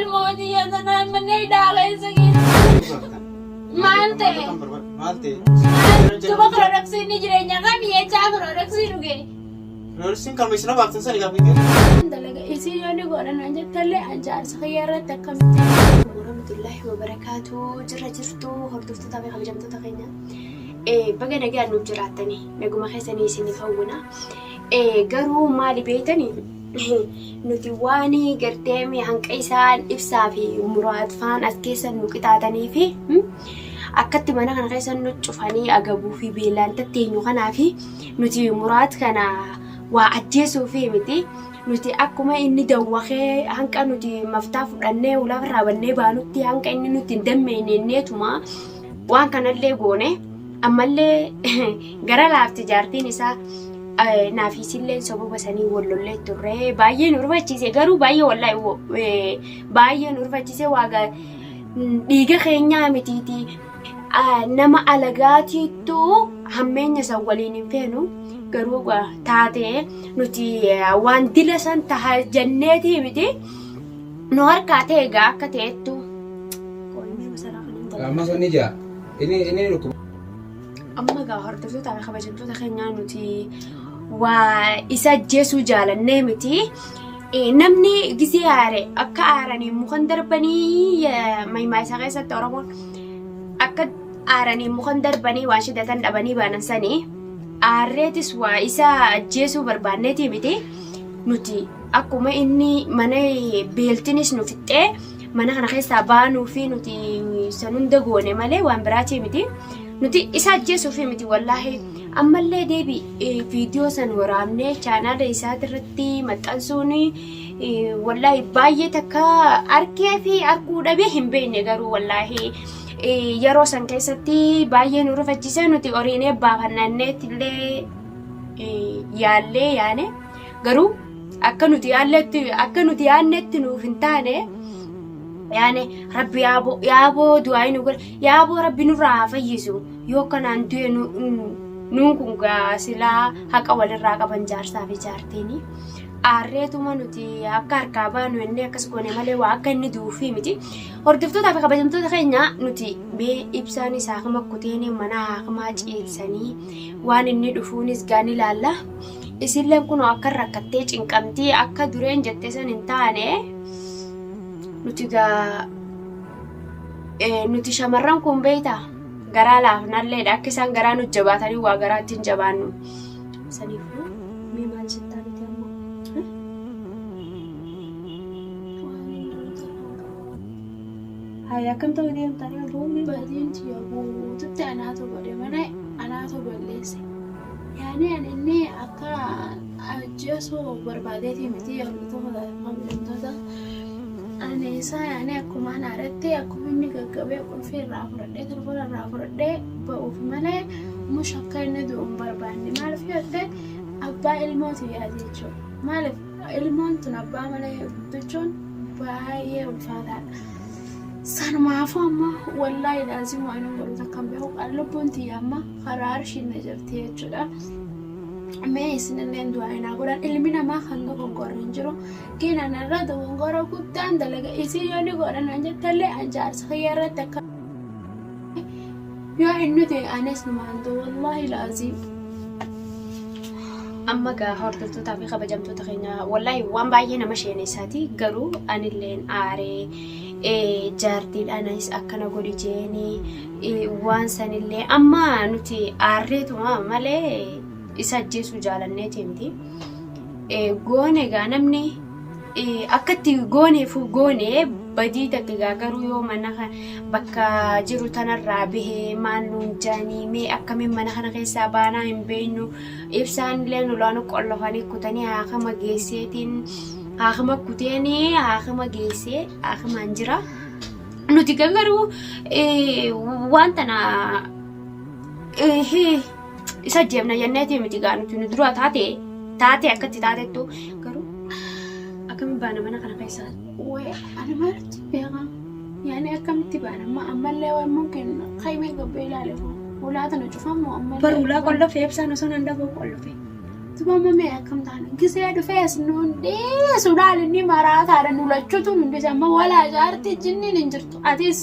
الموتي يا زمان من يدعى سكين ما أنت تبغى رقصين نجري نعم يجعل رقصين وجري Nulisin kami sila bakit sa ligaw ini? Talaga isi yun ko na nandiyan tali anjar sa kayara takam. Warahmatullahi wabarakatuh. Jirtu hordoftu tabi kabajamtu takenya. Baga nagaan nuf jiraatani naguma keessanii isinii fawwina. Garuu maali beeytani nuti waani garteemi hanqa isaan ibsaa fi muraat faan as keessan nu qixaatanii fi akkatti mana kana keessan nu cufanii agabuu fi beelaan tatteenyu kanaa fi nuti muraat kana waa ajjeesuu fi miti nuti akkuma inni dawwaqee hanqa nuti maftaa fudhannee ulafarraa bannee baanutti hanqa inni nuti hin dammeenneetuma waan kanallee goone ammallee gara laafti jaartiin isaa naafisilleen sobaba sanii wallollee turre baay'ee nu rufachiise garuu baay'ee wallaahi baay'ee nu rufachiise waaga dhiiga keenyaa mitiiti nama alagaatiittu hammeenya san waliin hin feenu garuu taatee nuti waan dila san taha janneetii miti nu harkaa ta'e egaa akka ta'ettu amma sonni jaa inni dhukkuba amma gaa hordoftoota fi kabajamtoota keenyaa nuti waa isa ajjeesuu jaalannee miti namni gisee aare akka aaranii mukan darbanii maymaa isaa keessatti oromoon akka aaranii mukan darbanii waan shiddatan dhabanii baanan sanii aarreetis waa isa ajjeesuu barbaanneetii miti nuti akkuma inni mana beeltinis nu fixxee mana kana keessaa baanuu fi nuti san hunda goone malee waan biraatii miti nuti isa ajjeesuu fi miti wallaahi ammallee deebi viidiyoo san waraabnee chaanaala isaatirratti maxxansuun wallaahi baay'ee takka arkee fi arkuu dhabee hin beekne garuu wallaahi yeroo san keessatti baay'ee nu rufachiise nuti oriinee baafannaanneettillee yaallee yaane garuu akka nuti yaannetti nuuf hin taane yaane rabbi yaaboo du'aayi nu godhe yaaboo rabbi nurraa fayyisu yoo kanaan du'e nuun kun silaa haqa walirraa qaban jaarsaa fi jaartiini aarreetuma nuti akka harkaa baanu inni akkas goone malee waa akka inni du'uufi miti hordoftootaa fi kabajamtoota keenya nuti mee ibsaan isaa akkuma kuteeni mana haakumaa ciibsanii waan inni dhufuunis gaan ilaalla isilleen kun akka rakkattee cinqamtii akka dureen jettee san hin taane nuti shamarran kun beeytaa garaa laafnalleedha akka isaan garaa nu jabaatanii waa garaatti hin jabaannu saniifuu mee maal jettaa nuti ammoo Hai akkam ta'u deemtanii aduun baadiinti yoo tutti anaatu godhe mana anaatu balleesse yaani inni akka ajjeesuu barbaadeetii miti hordoftoota aneesaa yaani akkuma anaarratti akkuma inni gaggabee qulfii irraa fudhadhee telefoona irraa fudhadhee ba'uuf malee mush akka inni du'uun barbaanne maaliif yootee abbaa ilmooti yaade jechuudha maaliif ilmoon tun abbaa malee guddachuun baay'ee ulfaataadha. Sanmaafuu amma wallaahi laazim waan hin godhu takkan beeku lubbuun tiyya amma karaa arshiin na jirti jechuudha. Mee isinillee du'aayinaa godhan ilmi namaa kan dogongorra hin jiru keenan irra dogongora guddaan dalaga isin yoo ni godhan an jettallee an jaarsa kiyya irratti akka yoo inni ta'e anis numaan ta'u wallaahi laazim. Amma gaa hordoftootaa fi kabajamtoota keenya wallaahi waan baay'ee nama sheenessaati garuu anilleen aaree jaartiidhaanis akkana godhi jeeni waan sanillee amma nuti aarreetuma malee isa ajjeesuu jaalanneeti miti goone gaa namni akkatti gooneefu goone badii takka garuu yoo mana bakka jiru tanarraa bahee maannuun jaanii mee akkamiin mana kana keessaa baanaa hin beeknu ibsaanillee nulaanu qollofanii kutanii haakama geesseetiin haakama kuteenii haakama geessee haakamaan jira nuti garuu waan tana isa jeemna jenneeti miti gaa nuti nu dura taate akkatti taatettu garuu akkamiin baana mana kana keessaa Wee ani maaltu beekaa yaani akkamitti baana ammallee waan mungkin qaymee gabbee ilaaleef ulaa tana cufamu ammallee barulaa qollofee ibsaan osoo nan dhaboo qollofee Tubama mee akkam taana gisee dhufees nuundee sudaan inni maraataadha nulachuutu nundi amma walaa jaarti jinniin hin jirtu atis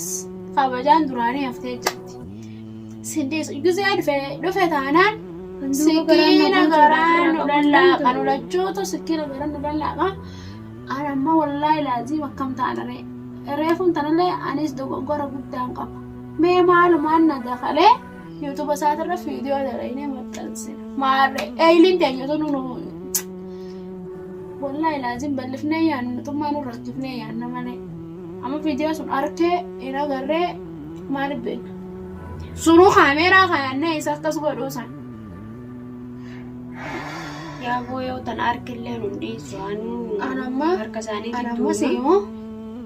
kabajaan duraanii haftee jirti. Sindees gisee dhufe taanaan sikiina garaan nu lallaaqa nulachuutu sikiina garaan nu lallaaqa. Ani amma wallaahi laazim akkam taanaree reefuun tanallee anis dogoggora guddaan qaba. Mee maalumaan na dakalee YouTube isaatirra viidiyoo dalaginee maxxansina. Maarree eeyiliin teenyatu nu wallaahi laazim bal'ifnee yaannu xummaa nu rakkifnee yaanna malee. Amma viidiyoo sun arkee hin agarree maaliif beekna? Sunuu kaameeraa kaayannee isa akkas godhuusan. Yaa booyoo tan arkillee nundi isaanii harka isaanii gidduu. Anamma seemoo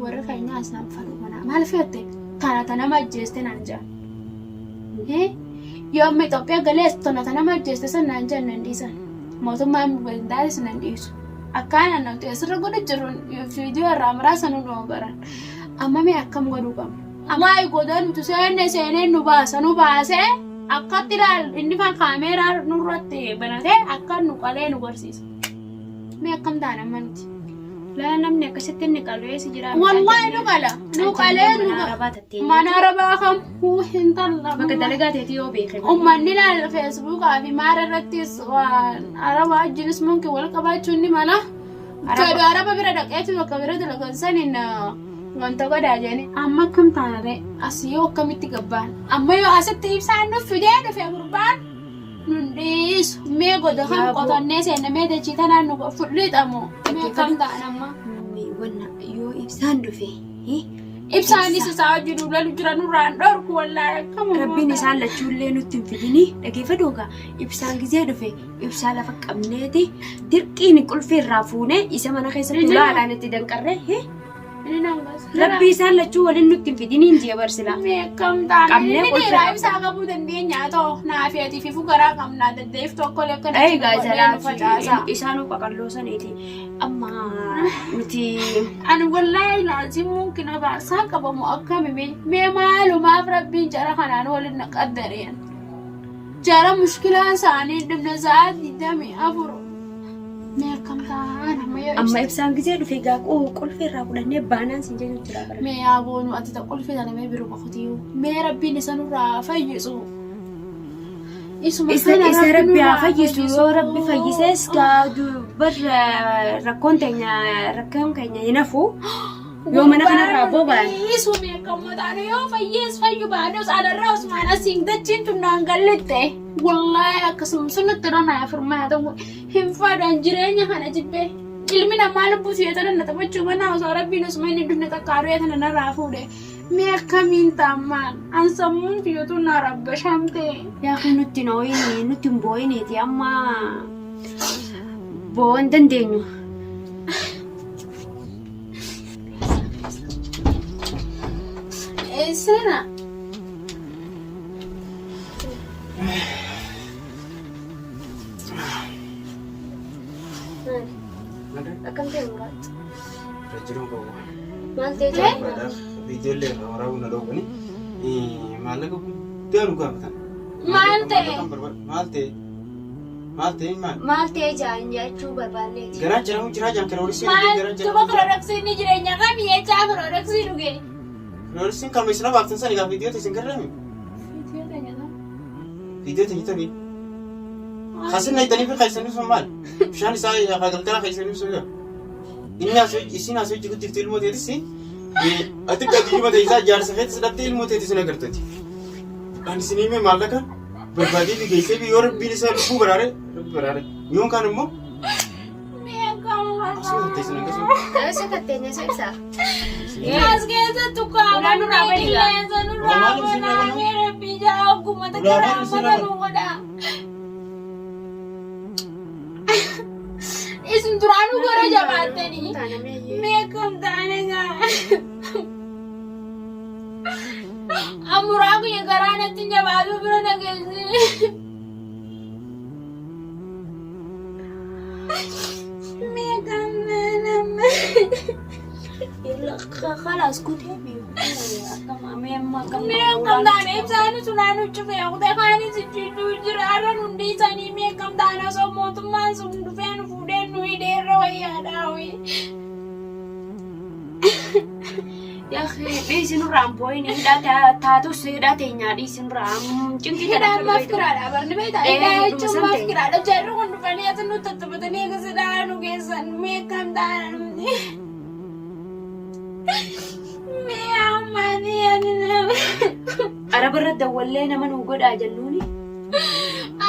warra keenyaa isaan fadhu manaa maal fe'atte? Kana nama ajjeeste naan jaa. Yoo amma Itoophiyaa galees tona nama ajjeeste san naan jaa nan dhiisan. Mootummaan Bendaalis nan dhiisu. Akkaan annabti asirra godhu jiruun viidiyoo irraa muraasa nu dhuma baran. Amma mee akkam godhuu qabna? Amma godhan nuti seenee nu baasee akkatti ilaalu inni fan kaameeraa nurratti banatee akka nu qalee nu barsiisa. Mee akkam taana amma nuti? Laa namni akkasitti inni qaluusi jira. Wallaahi nu qala. Nu qalee mana arabaa kam hin talla. Bakka dalagaa ta'eeti yoo beekame. Uummanni ilaala feesbuukaa fi maara irrattis waan arabaa wajjinis munki wal qabaachuun ni mala. Fedhu araba bira dhaqeetu bakka bira dalagan saniin wanta godaa jeeni. Amma akkam taanaree asii yoo akkamitti gabbaan. Amma yoo asitti ibsaan nuuf fidee dhufee gurbaan nundiisu mee goda kan qotannee seenamee dachii tanaan nu fudhixamu. Mee akkam ta'an amma. Yoo ibsaan dhufe. Ibsaanis isaa wajjin lolu jira nurraan dhorku wallaahi akkam. Rabbiin isaan lachuullee nutti hin fidini dhageeffadhoogaa ibsaan gisee dhufe ibsaa lafa qabneeti dirqiin qulfii irraa fuunee isa mana keessatti ulaalaan itti danqarree. Rabbi isaan lachuu waliin nutti hin fidiniin ji'a barsila. Meeqam taane inni dhiiraa ibsaa qabuu dandeenya ta'u naafeetii fi fugaraa qabnaa daddeef tokko lekka isaanuu qaqalloo saniiti. Amma nuti ani wallaahi laazimuun kina baasaa qabamu akkami mee maalumaaf rabbiin jara kanaan waliin naqaddareen. Jara mushkilaan isaanii dhibna sa'aatii 24. Meeqam taane amma ibsaan gisee dhufe gaaquu qulfii irraa fudhannee baanaan siin jennu jira bara. Mee yaaboonu ati ta qulfii tana mee biru qofatiyuu mee rabbiin isa nurraa fayyisu. Isa rabbi haa fayyisu yoo rabbi fayyisees barra rakkoon keenya hin hafu yoo mana kanarraa booba'an. Isu meeqammoo taane yoo fayyu baaduu sadarraa Usmaan asiin dachiin tunnaan gallitte. Wallaahi akkasuma sunutti ranaa firmaa ta'u hin fadhaan jireenya kana jibbee. Ilmi namaa lubbuu si'eetan na taphachuu manaa osoo rabbiin osuma inni dunne takkaaruu eetan narraa fuudhe. Mee akkamiin taammaan ansammuun fiyyootu na rabbashamte. Yaa kun nutti hin boo'ineeti amma boo'an dandeenyu. Seena. Akkam ta'e muraasa. Rajiruun qabu. Maal ta'e jee? Ijoollee waraabuu na dhoofani maallaqa guddaa nu gaafatan. Maal ta'e? Maal ta'e maal? Maal ta'e jaan jechuu barbaanneeti. Garaa jiramu jiraa jaan kana waliin maal tuba piroodaksii ni jireenya kamii jechaa piroodaksii dhugee. Piroodaksiin kan meeshaa baaftan sani gaafa viidiyoo isin garraami. Viidiyoo teenyitanii. Hasin na itanii fi kaisanii sun maal? Bishaan isaa galgala kaisanii sun yaa. Isin asii hojii guddiftu ilmoo teetisi. Ati gadi mata isaa jaarsa keetti sidhattee ilmoo teetisi na gartati. Ani isin himee maallaqa barbaadee fi geessee fi yoo rabbiin isaa lubbuu baraare. Yoon kaan immoo. Asuma teessin akkasuma. Isa katteenya isa ibsaa. As keessattu kaa'ama qilleensa nurraa bonaa mee rabbii jaa oggumata karaa mata nu godhaa. Isin duraanuu gara jabaattanii meeqam taane amuraa kuyya garaa natti jabaatu bira nageessi. Meeqam nama خلاص كنت هبي أكم كم دانا إبسانو سنانو شوفي أخذ خاني سجدو جرارا نندي ساني كم دانا سموت ما سمدو فين فودين نوي دير رويا داوي يا أخي بيسين رام بوين إذا تاتو سيدا تينيا ديسين رام جنكي كده ما فكرة لا برني بيتا إيه شو ما فكرة لا جرو كنت فني أتنو تتبتني كسدانو كيسان كم دانا Arab irratti wallee nama nu godhaa jennuuni.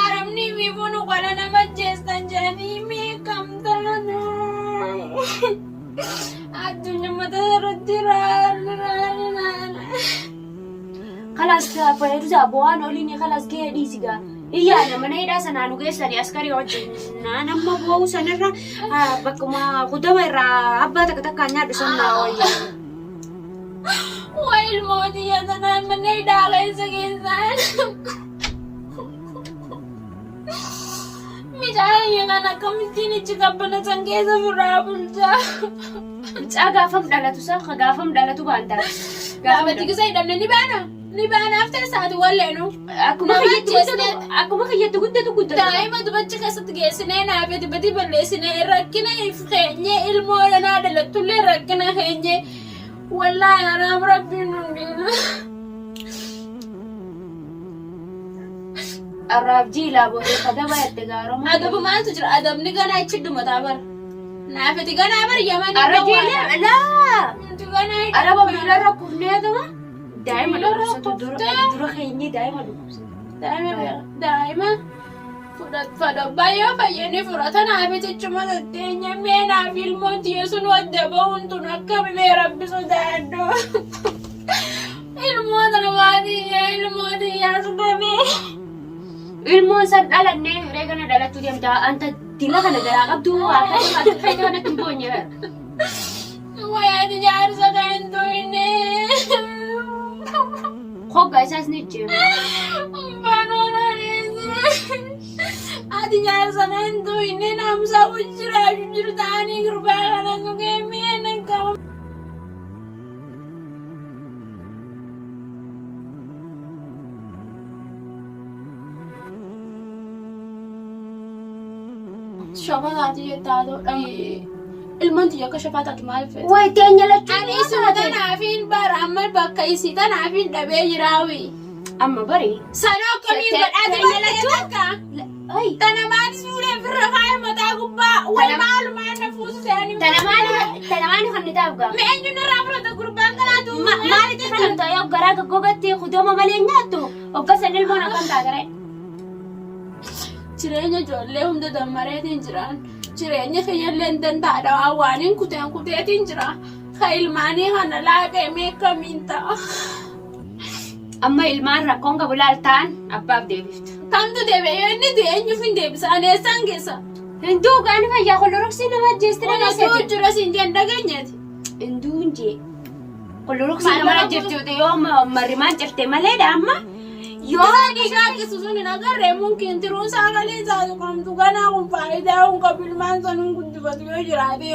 Arabni biifunu qola nama jeestan jedhanii meeqamtaana. Addunyaa mata irratti raarraarraara. Kalaas fayyadu bu'aan oliin kalaas gahee dhiisigaa. Iyyaana mana hidhaa sanaa nu geessanii askarii wajjin nama bu'uu sanirra bakkuma kutaba irraa abbaa takka takkaan nyaadhu sannaa wayyaa. Waa ilmooti yaasanaan mana hidhaa keessa keessaan. Midhaan kan akkamittiin ichi qabbana san keessa furaa bulchaa. Mucaa gaafam dhalatu isaa gaafam dhalatu baan ta'a. Gaafatti gisa hidhamne ni baana. Ni baana haftee isaati walleenu. Akkuma kiyyatti guddatu. Daa'ima dubacha keessatti geessinee naafeti bati balleessinee rakkina keenyee ilmoo lanaa dhalattullee rakkina keenyee. Wallaahi haraam rabbiin hundiina. Arraab jiilaa boodee kadaba yadda gaaroma. Adabu maaltu jira? Adabni ganaa ichi dhumataa bara. Naafeti ganaa bara yamanii. Arra jiilaa laa. Ganaa Araba biilarra kufnee gama. Daa'ima dhukkubsatu dura keenyee daa'ima dhukkubsatu. Daa'ima fudhadhaa yoo fayyanii fudhata naafetichuma tatteenya meenaaf ilmoon tiyyeessuun wadda bahuun tun akkamillee rabbisu daandoo. Ilmoota namaatii ilmooti yaasu damee. Ilmoon san dhalannee hiree kana dhalattuu deemtaa anta dila kana garaa qabdu akka kanatti hin boonye. Wayaati jaarsa kan tuyne. Hoggaa isaas ni jeema. Banoona reessa. Ati jaarsa kan tuyne namsa ujjiraa jirtaanii gurbaa kana sugee mi'eena qaba. Shafataati jettaadha. Ilmoon tiyya akka shafataatu maal fedha? Wayi teenya lachuu. Ani isuma tanaafiin bara amma bakka isii tanaafiin dhabee jiraawi. Amma bari. Sanoo akkamiin badhaati bal'ee takka? Tana maali suuree firra faaya mataa gubbaa? Wayi maalumaan na fuusu se'anii. Tana maali kan ni taa'u gaa? Meenyu narraa fudhata gurbaan kanaatu. Maalitti kan ta'e garaa goggogattee kudooma malee nyaattu? Hoggasan ilmoon akkam taagare? Jireenya ijoollee hunda dammareetiin jiran. Jireenya keeyyallee hin danda'adha waaniin kuteetiin jira. Ka ilmaanii kana laaqee meeqamiin ta'a. Amma ilmaan rakkoon qabu laaltaan abbaaf deebiftu. Kamtu deebi'ee yoo inni eenyuuf hin deebisa aneessaan keessa. Hinduu gaani fayyaa koloroksii nama ajjeesti nama Onasuu jira siin jeen dhageenyeeti. Hinduu hin jee. Koloroksii nama ajjeefti yoo marimaan cirte maleedha amma. Yoo dhiigaa akkasusun hin agarree munkiin tiruun sagalee isaatu kamtu ganaa kun faayidaa kun qabu ilmaan sanuun guddifatu yoo jiraate